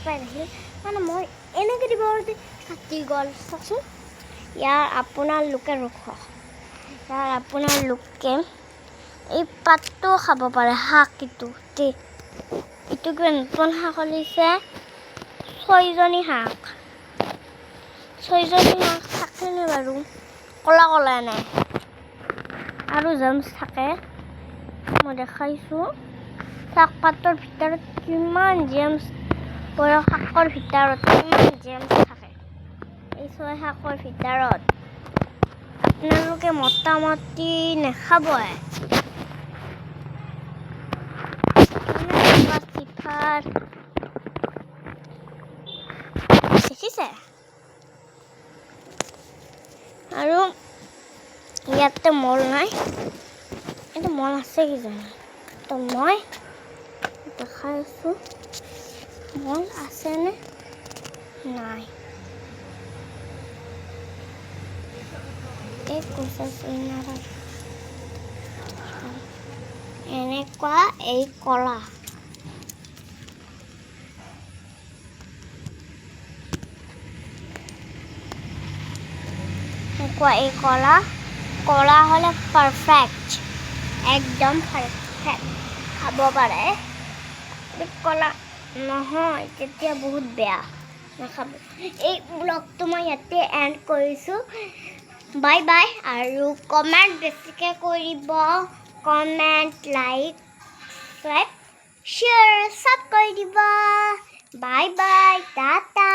subscribe আহিল মানে মই এনেকৈ দিব কাটি গ'ল চাওকচোন ইয়াৰ আপোনালোকে ৰখক ইয়াৰ আপোনালোকে এই পাতটো খাব পাৰে শাক এইটো কিবা নতুন শাক ওলাইছে ছয়জনী শাক থাকেনে বাৰু কলা কলা নাই আৰু জেমছ থাকে মই দেখাইছোঁ শাক পাতৰ ভিতৰত কিমান জেমছ বয়স শাকৰ ভিতৰত কিমান জেমছ থাকে এই ছয় শাকৰ ভিতৰত আপোনালোকে মোটামুটি নাখাবই দেখিছে আৰু ইয়াতে মল নাই এইটো মল আছে কিজানি তো মই দেখাই আছোঁ মল আছেনে নাই এই এনেকুৱা এই কলা এই কলা হলে পাৰফেক্ট একদম পাৰফেক্ট খাব পাৰে কলা নহয় তেতিয়া বহুত বেয়া নাখাব এই ব্লগটো মই ইয়াতে এণ্ড কৰিছোঁ বাই বাই আৰু কমেণ্ট বেছিকৈ কৰিব কমেণ্ট লাইক সাবস্ক্ৰাইব শেয়াৰ সব কৰি দিব বাই বাই টাটা